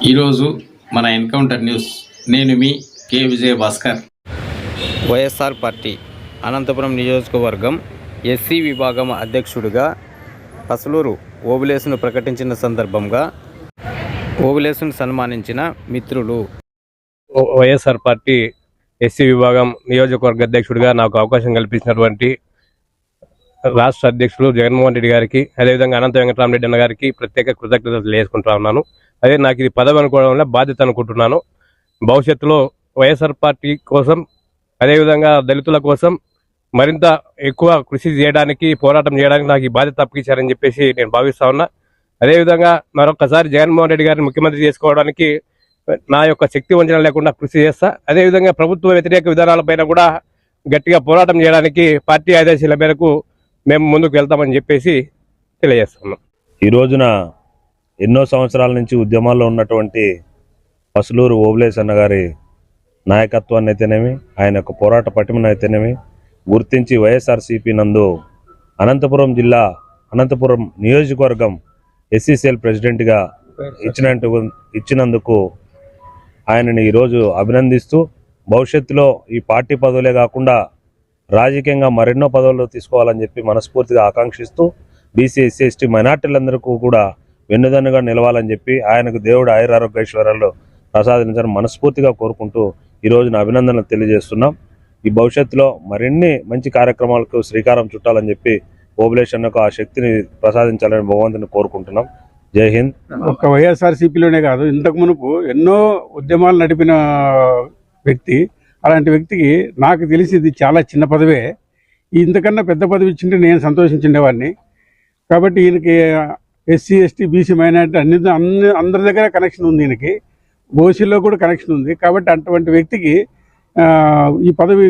ఈరోజు మన encounter news. నేను మీ కె విజయ భాస్కర్. వైఎస్ఆర్ పార్టీ అనంతపురం నియోజకవర్గం ఎస్సీ విభాగం అధ్యక్షుడిగా పసలూరు ఓబులేసును ప్రకటించిన సందర్భంగా ఓబులేసును సన్మానించిన మిత్రులు. వైఎస్ఆర్ పార్టీ ఎస్సీ విభాగం నియోజకవర్గ అధ్యక్షుడిగా నాకు అవకాశం కల్పించినటువంటి రాష్ట్ర అధ్యక్షుడు జగన్మోహన్ రెడ్డి గారికి, అదేవిధంగా అనంత వెంకటరామరెడ్డి అన్న గారికి ప్రత్యేక కృతజ్ఞతలు తెలియజేసుకుంటా ఉన్నాను. అదే నాకు ఇది పదవి అనుకోవడం వల్ల బాధ్యత అనుకుంటున్నాను. భవిష్యత్తులో వైఎస్ఆర్ పార్టీ కోసం, అదేవిధంగా దళితుల కోసం మరింత ఎక్కువ కృషి చేయడానికి, పోరాటం చేయడానికి నాకు ఈ బాధ్యత అప్పగించారని చెప్పేసి నేను భావిస్తా ఉన్నా. అదేవిధంగా మరొకసారి జగన్మోహన్ రెడ్డి గారిని ముఖ్యమంత్రి చేసుకోవడానికి నా యొక్క శక్తి వంచన లేకుండా కృషి చేస్తా. అదేవిధంగా ప్రభుత్వ వ్యతిరేక విధానాలపైన కూడా గట్టిగా పోరాటం చేయడానికి పార్టీ ఆదేశాల మేరకు మేము ముందుకు వెళ్తామని చెప్పేసి తెలియజేస్తున్నాం. ఈ రోజున ఎన్నో సంవత్సరాల నుంచి ఉద్యమాల్లో ఉన్నటువంటి పసలూరు ఓబులేస్ అన్న గారి నాయకత్వాన్ని అయితేనేమి, ఆయన యొక్క పోరాట పటిమను అయితేనేమి గుర్తించి వైఎస్ఆర్సీపీ నందు అనంతపురం జిల్లా, అనంతపురం నియోజకవర్గం ఎస్సీసీఎల్ ప్రెసిడెంట్గా ఇచ్చినందుకు ఆయనని ఈరోజు అభినందిస్తూ, భవిష్యత్తులో ఈ పార్టీ పదవులే కాకుండా రాజకీయంగా మరెన్నో పదవులు తీసుకోవాలని చెప్పి మనస్ఫూర్తిగా ఆకాంక్షిస్తూ, బీసీ ఎస్సీ ఎస్టీ మైనార్టీలందరికీ కూడా వెన్నుదన్నుగా నిలవాలని చెప్పి ఆయనకు దేవుడు ఆయురారోగ్యేశ్వరాలు ప్రసాదించాలని మనస్ఫూర్తిగా కోరుకుంటూ ఈ రోజున అభినందనలు తెలియజేస్తున్నాం. ఈ భవిష్యత్తులో మరిన్ని మంచి కార్యక్రమాలకు శ్రీకారం చుట్టాలని చెప్పి ఓబులేషన్కు ఆ శక్తిని ప్రసాదించాలని భగవంతుని కోరుకుంటున్నాం. జై హింద్. ఒక్క వైఎస్ఆర్సీపీలోనే కాదు, ఇంతకు మునుపు ఎన్నో ఉద్యమాలు నడిపిన వ్యక్తి. అలాంటి వ్యక్తికి నాకు తెలిసి ఇది చాలా చిన్న పదవే. ఇంతకన్నా పెద్ద పదవి ఇచ్చింటే నేను సంతోషించేవాడిని. కాబట్టి ఈయనకి ఎస్సీ ఎస్టీ బీసీ మైనారిటీ అందరి దగ్గర కనెక్షన్ ఉంది. ఈయనకి ఓసీలో కూడా కనెక్షన్ ఉంది. కాబట్టి అటువంటి వ్యక్తికి ఈ పదవి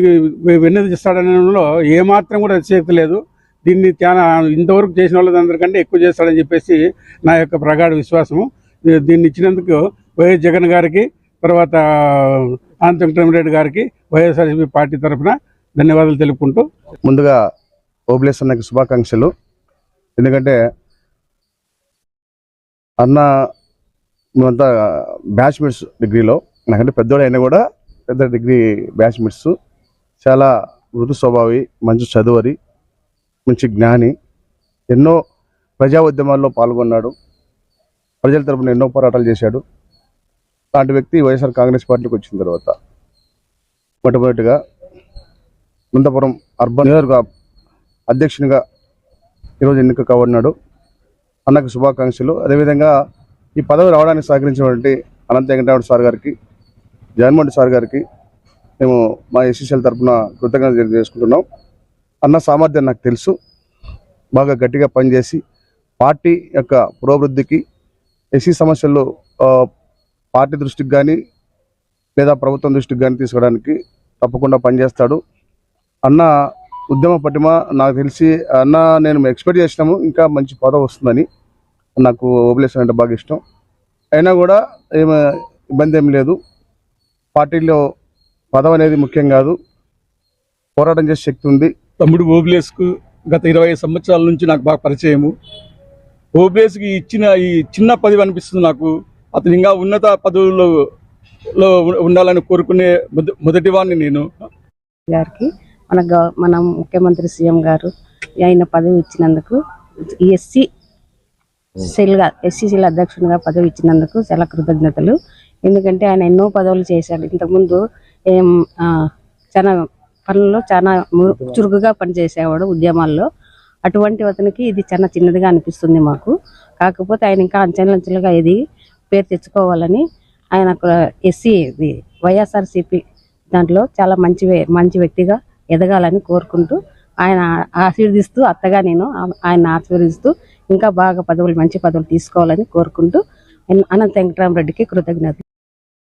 వెన్నదిస్తాడనడంలో ఏమాత్రం కూడా అతిశయక్తి లేదు. దీన్ని చాలా ఇంతవరకు చేసిన వాళ్ళందరికంటే ఎక్కువ చేస్తాడని చెప్పేసి నా యొక్క ప్రగాఢ విశ్వాసము. దీన్ని ఇచ్చినందుకు వైఎస్ జగన్ గారికి, తర్వాత అనంత వెంకటరామరెడ్డి గారికి వైఎస్ఆర్సీపీ పార్టీ తరఫున ధన్యవాదాలు తెలుపుకుంటూ, ముందుగా ఓబులేస్ అన్నకి శుభాకాంక్షలు. ఎందుకంటే అన్న మేమంతా బ్యాచ్మేట్స్ డిగ్రీలో, నాకంటే పెద్దోడు అయినా కూడా పెద్ద డిగ్రీ బ్యాచ్మేట్స్. చాలా మృదు స్వభావి, మంచి చదువరి, మంచి జ్ఞాని. ఎన్నో ప్రజా ఉద్యమాల్లో పాల్గొన్నాడు. ప్రజల తరపున ఎన్నో పోరాటాలు చేశాడు. అలాంటి వ్యక్తి వైఎస్ఆర్ కాంగ్రెస్ పార్టీకి వచ్చిన తర్వాత మొట్టమొదటిగా అనంతపురం అర్బన్ నియోజకవర్గ అధ్యక్షునిగా ఈరోజు ఎన్నిక కాబడినాడు. అన్నకు శుభాకాంక్షలు. అదేవిధంగా ఈ పదవి రావడానికి సహకరించినటువంటి అనంత వెంకటరామరెడ్డి సార్ గారికి, జగన్మోహన్ సార్ గారికి మేము మా ఎస్సీసీఎల్ తరఫున కృతజ్ఞతలు తెలియజేసుకుంటున్నాం. అన్న సామర్థ్యం నాకు తెలుసు. బాగా గట్టిగా పనిచేసి పార్టీ యొక్క పురోభివృద్ధికి, ఎస్సీ సమస్యలు పార్టీ దృష్టికి కానీ లేదా ప్రభుత్వం దృష్టికి కానీ తీసుకోవడానికి తప్పకుండా పనిచేస్తాడు. అన్న ఉద్యమ పటిమ నాకు తెలిసి, అన్న నేను ఎక్స్పెక్ట్ చేసినాము ఇంకా మంచి పదవి వస్తుందని. నాకు ఓబులేస్ అంటే బాగా ఇష్టం. అయినా కూడా ఇబ్బంది ఏం లేదు. పార్టీలో పదవి అనేది ముఖ్యం కాదు, పోరాటం చేసే శక్తి ఉంది. తమ్ముడు ఓబులేస్కు గత 20 సంవత్సరాల నుంచి నాకు బాగా పరిచయము. ఓబులేస్కి ఇచ్చిన ఈ చిన్న పదవి అనిపిస్తుంది నాకు. అతను ఇంకా ఉన్నత పదవుల్లో ఉండాలని కోరుకునే మొదటి వాడిని నేను. గారికి మన ముఖ్యమంత్రి సీఎం గారు ఆయన పదవి ఇచ్చినందుకు, ఎస్సీసీల అధ్యక్షునిగా పదవి ఇచ్చినందుకు చాలా కృతజ్ఞతలు. ఎందుకంటే ఆయన ఎన్నో పదవులు చేశాడు. ఇంతకుముందు చాలా పనుల్లో చాలా చురుకుగా పనిచేసేవాడు ఉద్యమాల్లో. అటువంటి అతనికి ఇది చాలా చిన్నదిగా అనిపిస్తుంది మాకు. కాకపోతే ఆయన ఇంకా అంచెలంచెలుగా ఎదిగి పేరు తెచ్చుకోవాలని, ఆయన ఎస్సీ వైఎస్ఆర్సీపీ దాంట్లో చాలా మంచి వ్యక్తిగా ఎదగాలని కోరుకుంటూ, ఆయన ఆశీర్దిస్తూ, అత్తగా నేను ఆయన ఆశీర్దిస్తూ ఇంకా బాగా మంచి పదవులు తీసుకోవాలని కోరుకుంటూ అనంత వెంకటరామరెడ్డికి కృతజ్ఞతలు.